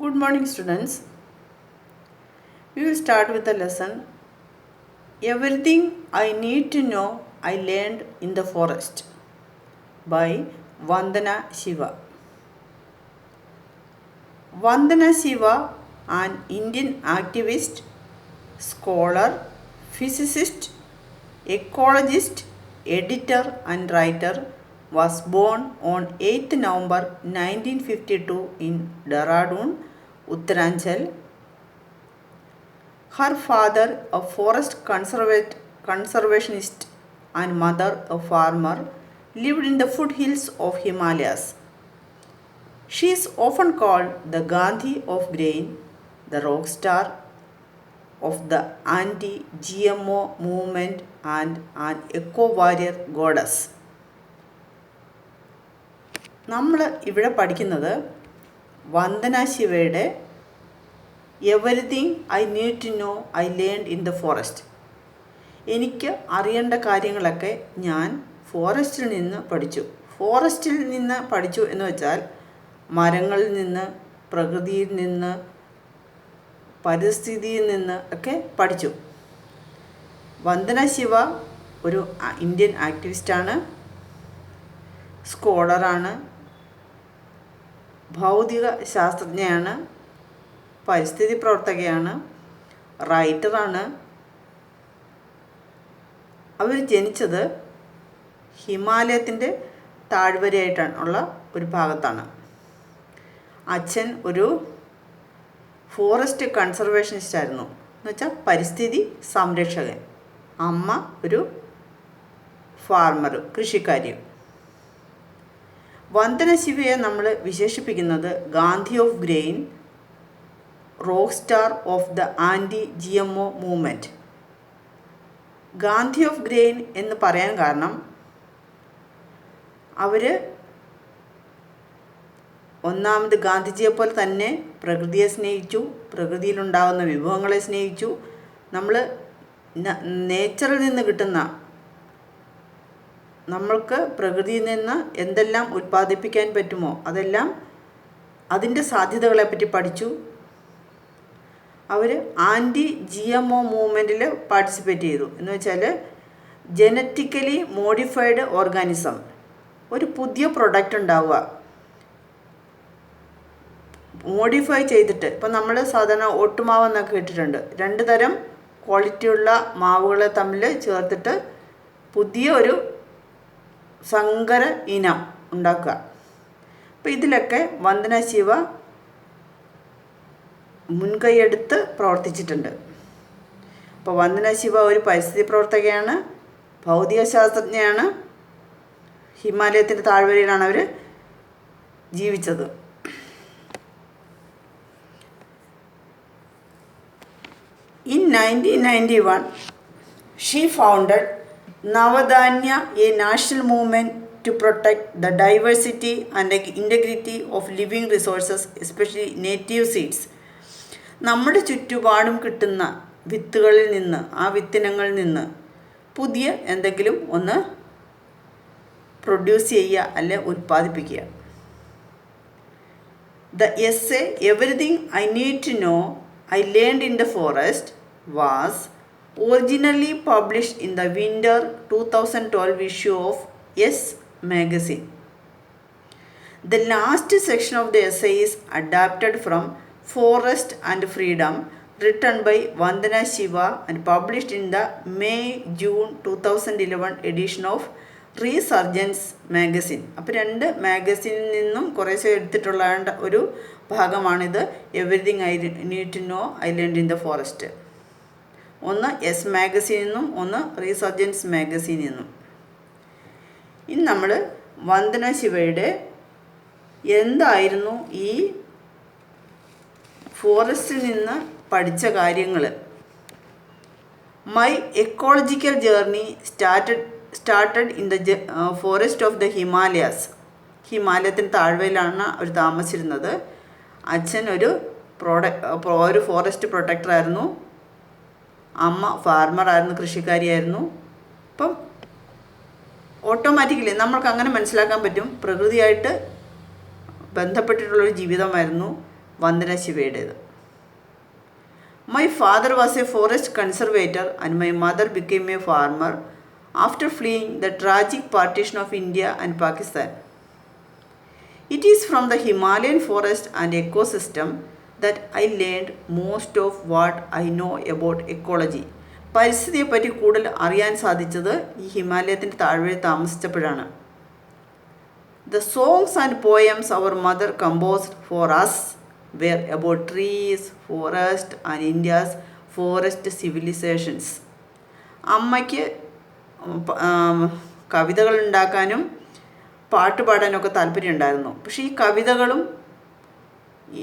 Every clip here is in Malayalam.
Good morning, students. We will start with the lesson. Everything I need to know I learned in the forest by Vandana Shiva. Vandana Shiva, an Indian activist, scholar, physicist, ecologist, editor and writer, was born on 8th November 1952 in Dehradun, Uttaranchal. Her father, a forest conservationist, and mother, a farmer, lived in the foothills of Himalayas. She is often called the Gandhi of grain, the rock star of the anti-GMO movement, and an eco-warrior goddess. നമ്മൾ ഇവിടെ പഠിക്കുന്നത് വന്ദന ശിവയുടെ everything I need to know I learned in the forest. എനിക്ക് അറിയേണ്ട കാര്യങ്ങളൊക്കെ ഞാൻ ഫോറസ്റ്റിൽ നിന്ന് പഠിച്ചു. ഫോറസ്റ്റിൽ നിന്ന് പഠിച്ചു എന്ന് വെച്ചാൽ മരങ്ങളിൽ നിന്ന്, പ്രകൃതിയിൽ നിന്ന്, പരിസ്ഥിതിയിൽ നിന്ന് ഒക്കെ പഠിച്ചു. വന്ദന ശിവ ഒരു ഇന്ത്യൻ ആക്ടിവിസ്റ്റാണ്, സ്കോളറാണ്, ഭൗതിക ശാസ്ത്രജ്ഞയാണ്, പരിസ്ഥിതി പ്രവർത്തകയാണ്, റൈറ്ററാണ്. അവർ ജനിച്ചത് ഹിമാലയത്തിൻ്റെ താഴ്വരയായിട്ടാണ് ഉള്ള ഒരു ഭാഗത്താണ്. അച്ഛൻ ഒരു ഫോറസ്റ്റ് കൺസർവേഷനിസ്റ്റ് ആയിരുന്നു, എന്നുവെച്ചാൽ പരിസ്ഥിതി സംരക്ഷകൻ. അമ്മ ഒരു ഫാർമർ, കൃഷിക്കാരിയും. വന്ദന ശിവയെ നമ്മൾ വിശേഷിപ്പിക്കുന്നത് Gandhi of grain, rock star of the ആൻറ്റി-GMO മൂവ്മെൻറ്റ്. ഗാന്ധി ഓഫ് ഗ്രെയിൻ എന്ന് പറയാൻ കാരണം അവർ ഒന്നാമത് ഗാന്ധിജിയെ പോലെ തന്നെ പ്രകൃതിയെ സ്നേഹിച്ചു, പ്രകൃതിയിലുണ്ടാകുന്ന വിഭവങ്ങളെ സ്നേഹിച്ചു. നമ്മൾ നേച്ചറിൽ നിന്ന് കിട്ടുന്ന, നമ്മൾക്ക് പ്രകൃതിയിൽ നിന്ന് എന്തെല്ലാം ഉൽപ്പാദിപ്പിക്കാൻ പറ്റുമോ അതെല്ലാം, അതിൻ്റെ സാധ്യതകളെപ്പറ്റി പഠിച്ചു. അവർ ആൻറ്റി-GMO മൂവ്മെൻറ്റിൽ പാർട്ടിസിപ്പേറ്റ് ചെയ്തു. എന്ന് വെച്ചാൽ ജനറ്റിക്കലി മോഡിഫൈഡ് ഓർഗാനിസം, ഒരു പുതിയ പ്രൊഡക്റ്റ് ഉണ്ടാവുക, മോഡിഫൈ ചെയ്തിട്ട്. ഇപ്പം നമ്മൾ സാധാരണ ഒട്ടുമാവെന്നൊക്കെ കേട്ടിട്ടുണ്ട്. 2 തരം ക്വാളിറ്റിയുള്ള മാവുകളെ തമ്മിൽ ചേർത്തിട്ട് പുതിയ ഒരു സങ്കര ഇനം ഉണ്ടാക്കുക. അപ്പോൾ ഇതിലൊക്കെ വന്ദന ശിവ മുൻകൈയെടുത്ത് പ്രവർത്തിച്ചിട്ടുണ്ട്. അപ്പോൾ വന്ദന ശിവ ഒരു പരിസ്ഥിതി പ്രവർത്തകയാണ്, ഭൗതിക ശാസ്ത്രജ്ഞയാണ്. ഹിമാലയത്തിൻ്റെ താഴ്വരയിലാണ് അവർ ജീവിച്ചത്. In 1991, she founded Navadanya, a national movement to protect the diversity and integrity of living resources, especially native seeds. നമ്മുടെ ചുറ്റുപാടും കിട്ടുന്ന വിത്തുകളിൽ നിന്ന്, ആ വിത്തിനങ്ങളിൽ നിന്ന് പുതിയ എന്തെങ്കിലും ഒന്ന് പ്രൊഡ്യൂസ് ചെയ്യുക, അല്ലെ ഉൽപ്പാദിപ്പിക്കുക. The essay Everything I Need to Know I Learned in the Forest was originally published in the winter 2012 issue of Yes magazine. The last section of the essay is adapted from Forest and Freedom, written by Vandana Shiva and published in the May-June 2011 edition of Resurgence magazine. അപ്പോൾ 2 മാഗസീനിൽ നിന്നും കുറേശ്ശെ എടുത്തിട്ടുള്ള ഒരു ഭാഗമാണിത്. Everything I need to know I learned in the forest. ഒന്ന് എസ് മാഗസീനിൽ നിന്നും, ഒന്ന് റീസർജൻസ് മാഗസീനിൽ നിന്നും. ഇനി നമ്മൾ വന്ദന ശിവയുടെ എന്തായിരുന്നു ഈ ഫോറസ്റ്റിൽ നിന്ന് പഠിച്ച കാര്യങ്ങൾ. My ecological journey started in the forest of the Himalayas. ഹിമാലയത്തിന് താഴ്വരയിലാണ് അവർ താമസിച്ചിരുന്നത്. അച്ഛൻ ഒരു ഫോറസ്റ്റ് പ്രൊട്ടക്ടറായിരുന്നു, അമ്മ ഫാർമറായിരുന്നു, കൃഷിക്കാരിയായിരുന്നു. അപ്പം ഓട്ടോമാറ്റിക്കലി നമ്മൾക്ക് അങ്ങനെ മനസ്സിലാക്കാൻ പറ്റും, പ്രകൃതിയായിട്ട് ബന്ധപ്പെട്ടിട്ടുള്ളൊരു ജീവിതമായിരുന്നു. വന്ദന ശിവയുടേത്. My father was a forest conservator and my mother became a farmer after fleeing the tragic partition of India and Pakistan. It is from the Himalayan forest and ecosystem that I learned most of what I know about ecology. പരിസ്ഥിതിയെപ്പറ്റി കൂടുതൽ അറിയാൻ സാധിച്ചത് ഈ ഹിമാലയത്തിൻ്റെ താഴ്വരയിൽ താമസിച്ചപ്പോഴാണ്. The songs and poems our mother composed for us were about trees, forest and India's forest civilizations. അമ്മയ്ക്ക് കവിതകൾ ഉണ്ടാക്കാനും പാട്ട് പാടാനൊക്കെ താല്പര്യം ഉണ്ടായിരുന്നു. പക്ഷേ ഈ കവിതകളും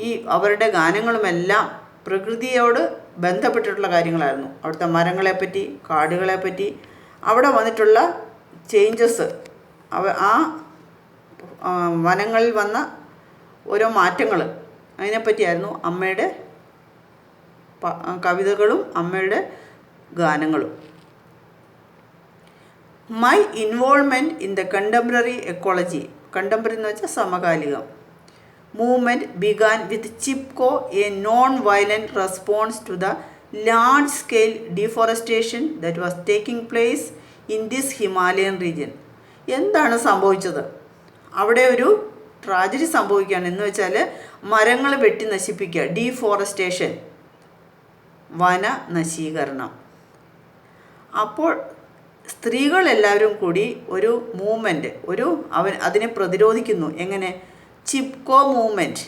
ഈ അവരുടെ ഗാനങ്ങളുമെല്ലാം പ്രകൃതിയോട് ബന്ധപ്പെട്ടിട്ടുള്ള കാര്യങ്ങളായിരുന്നു. അവിടുത്തെ മരങ്ങളെപ്പറ്റി, കാടുകളെപ്പറ്റി, അവിടെ വന്നിട്ടുള്ള ചേഞ്ചസ്, ആ വനങ്ങളിൽ വന്ന ഓരോ മാറ്റങ്ങൾ, അതിനെപ്പറ്റിയായിരുന്നു അമ്മയുടെ കവിതകളും അമ്മയുടെ ഗാനങ്ങളും. My involvement in the contemporary ecology, contemporary എന്ന് വെച്ചാൽ സമകാലികം, movement began with CHIPCO, a non-violent response to the large-scale deforestation that was taking place in this Himalayan region. എന്താണ് സംഭവിച്ചത്? അവിടെ ഒരു ട്രാജഡി സംഭവിക്കുകയാണ്. എന്ന് വെച്ചാൽ മരങ്ങൾ വെട്ടി നശിപ്പിക്കുക, ഡീഫോറസ്റ്റേഷൻ, വന നശീകരണം. അപ്പോൾ സ്ത്രീകളെല്ലാവരും കൂടി ഒരു മൂവ്മെൻറ്റ്, അതിനെ പ്രതിരോധിക്കുന്നു. എങ്ങനെ? ചിപ്കോ മൂവ്മെൻറ്റ്.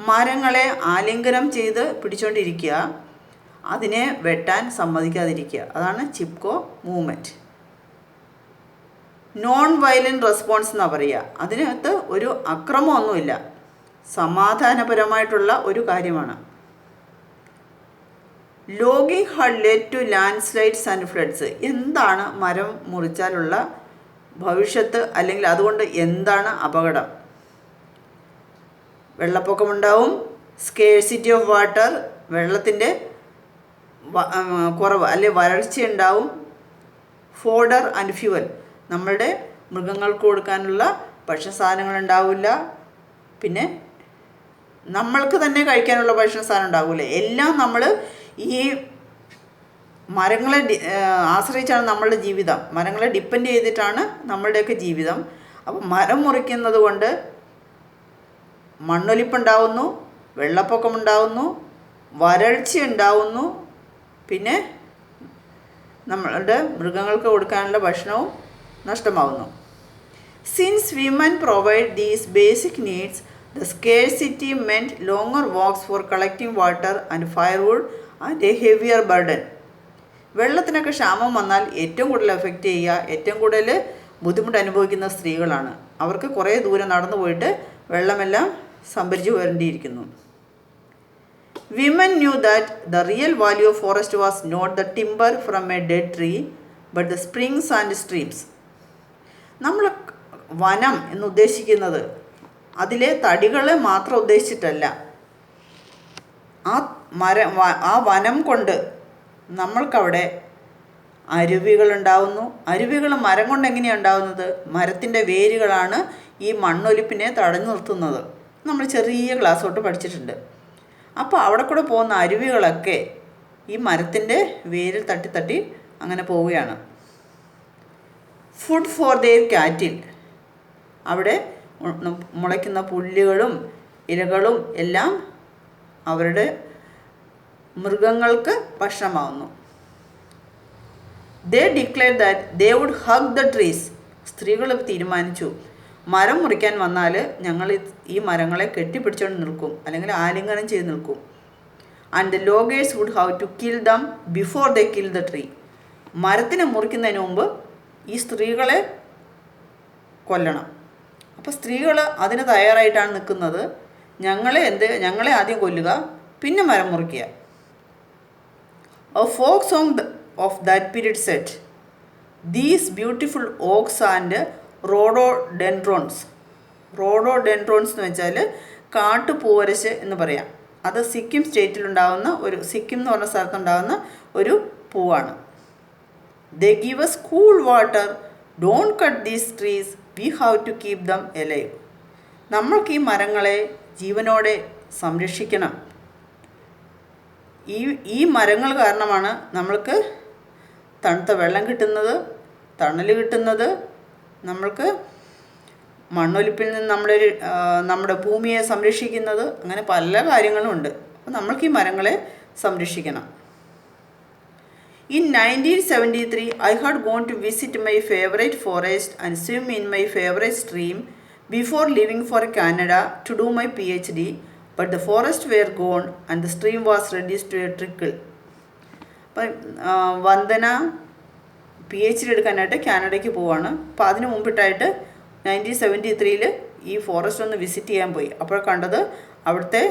മരങ്ങളെ ആലിംഗനം ചെയ്ത് പിടിച്ചുകൊണ്ടിരിക്കുക, അതിനെ വെട്ടാൻ സമ്മതിക്കാതിരിക്കുക, അതാണ് Chipko movement. Non violent response എന്നാണ് പറയുക. അതിനകത്ത് ഒരു അക്രമമൊന്നുമില്ല, സമാധാനപരമായിട്ടുള്ള ഒരു കാര്യമാണ്. Logging had led to landslides and floods. എന്താണ് മരം മുറിച്ചാലുള്ള ഭവിഷ്യത്ത്, അല്ലെങ്കിൽ അതുകൊണ്ട് എന്താണ് അപകടം? വെള്ളപ്പൊക്കമുണ്ടാവും, സ്കേഴ്സിറ്റി ഓഫ് വാട്ടർ, വെള്ളത്തിൻ്റെ കുറവ് അല്ലെ വരൾച്ചയുണ്ടാവും, ഫോഡർ ആൻഡ് ഫ്യൂവൽ, നമ്മളുടെ മൃഗങ്ങൾക്ക് കൊടുക്കാനുള്ള ഭക്ഷ്യസാധനങ്ങൾ ഉണ്ടാവില്ല, പിന്നെ നമ്മൾക്ക് തന്നെ കഴിക്കാനുള്ള ഭക്ഷണസാധനം ഉണ്ടാവില്ല. എല്ലാം നമ്മൾ ഈ മരങ്ങളെ ആശ്രയിച്ചാണ് നമ്മളുടെ ജീവിതം, മരങ്ങളെ ഡിപ്പെൻഡ് ചെയ്തിട്ടാണ് നമ്മളുടെയൊക്കെ ജീവിതം. അപ്പം മരം മുറിക്കുന്നത് കൊണ്ട് മണ്ണൊലിപ്പുണ്ടാവുന്നു, വെള്ളപ്പൊക്കമുണ്ടാവുന്നു, വരൾച്ച ഉണ്ടാവുന്നു, പിന്നെ നമ്മളുടെ മൃഗങ്ങൾക്ക് കൊടുക്കാനുള്ള ഭക്ഷണവും നഷ്ടമാവുന്നു. Since women provide these basic needs, the scarcity meant longer walks for collecting water and firewood and a heavier burden. വെള്ളത്തിനൊക്കെ ക്ഷാമം വന്നാൽ ഏറ്റവും കൂടുതൽ എഫക്റ്റ് ചെയ്യുക, ഏറ്റവും കൂടുതൽ ബുദ്ധിമുട്ട് അനുഭവിക്കുന്ന സ്ത്രീകളാണ്. അവർക്ക് കുറേ ദൂരം നടന്നു പോയിട്ട് വെള്ളമെല്ലാം സംഭരിച്ചു വരേണ്ടിയിരിക്കുന്നു. Women knew that the real value of forest was not the timber from a dead tree but the springs and streams. നമ്മൾ വനം എന്നുദ്ദേശിക്കുന്നത് അതിലെ തടികളെ മാത്രം ഉദ്ദേശിച്ചിട്ടല്ല. ആ വനം കൊണ്ട് നമ്മൾക്കവിടെ അരുവികളുണ്ടാവുന്നു. അരുവികൾ മരം കൊണ്ട് എങ്ങനെയാണ് ഉണ്ടാവുന്നത്? മരത്തിൻ്റെ വേരുകളാണ് ഈ മണ്ണൊലിപ്പിനെ തടഞ്ഞു നിർത്തുന്നത്. നമ്മൾ ചെറിയ ക്ലാസ് തൊട്ട് പഠിച്ചിട്ടുണ്ട്. അപ്പോൾ അവിടെ കൂടെ പോകുന്ന അരുവികളൊക്കെ ഈ മരത്തിൻ്റെ വേരിൽ തട്ടി തട്ടി അങ്ങനെ പോവുകയാണ്. ഫുഡ് ഫോർ ദെയർ കാറ്റിൽ, അവിടെ മുളയ്ക്കുന്ന പുല്ലുകളും ഇലകളും എല്ലാം അവരുടെ മൃഗങ്ങൾക്ക് ഭക്ഷണമാവുന്നു. They declare that they would hug the trees. സ്ത്രീകൾ തീരുമാനിച്ചു, മരം മുറിക്കാൻ വന്നാൽ ഞങ്ങൾ ഈ മരങ്ങളെ കെട്ടിപ്പിടിച്ചുകൊണ്ട് നിൽക്കും, അല്ലെങ്കിൽ ആലിംഗനം ചെയ്ത് നിൽക്കും. And the loggers would have to kill them before they kill the tree. മരത്തിനെ മുറിക്കുന്നതിന് മുമ്പ് ഈ സ്ത്രീകളെ കൊല്ലണം. അപ്പോൾ സ്ത്രീകൾ അതിന് തയ്യാറായിട്ടാണ് നിൽക്കുന്നത്. ഞങ്ങളെ ആദ്യം കൊല്ലുക, പിന്നെ മരം മുറിക്കുക. A folk song of that period said, "These beautiful oaks and rhododendrons." റോഡോഡെൻഡ്രോൺസ് എന്ന് വെച്ചാൽ കാട്ടുപൂവരശ് എന്ന് പറയാം. അത് സിക്കിം സ്റ്റേറ്റിലുണ്ടാകുന്ന സിക്കിം എന്ന് പറഞ്ഞ സ്ഥലത്തുണ്ടാകുന്ന ഒരു പൂവാണ്. They give us cool water. Don't cut these trees. We have to keep them alive. നമ്മൾക്ക് ഈ മരങ്ങളെ ജീവനോടെ സംരക്ഷിക്കണം. ഈ മരങ്ങൾ കാരണമാണ് നമ്മൾക്ക് തണുത്ത വെള്ളം കിട്ടുന്നത്, തണൽ കിട്ടുന്നത്, നമ്മൾക്ക് മണ്ണൊലിപ്പിൽ നിന്ന് നമ്മുടെ ഭൂമിയെ സംരക്ഷിക്കുന്നത്. അങ്ങനെ പല കാര്യങ്ങളും ഉണ്ട്. അപ്പോൾ നമ്മൾക്ക് ഈ മരങ്ങളെ സംരക്ഷിക്കണം. In 1973, I had gone to visit my favorite forest and swim in my favorite stream before leaving for Canada to do my PhD, but the forests were gone and the stream was reduced to a trickle. അപ്പം വന്ദന PhD എടുക്കാനായിട്ട് കാനഡയ്ക്ക് പോവാണ്. അപ്പോൾ അതിന് മുമ്പിട്ടായിട്ട് 1973 ഈ ഫോറസ്റ്റ് ഒന്ന് വിസിറ്റ് ചെയ്യാൻ പോയി. അപ്പോൾ കണ്ടത് അവിടുത്തെ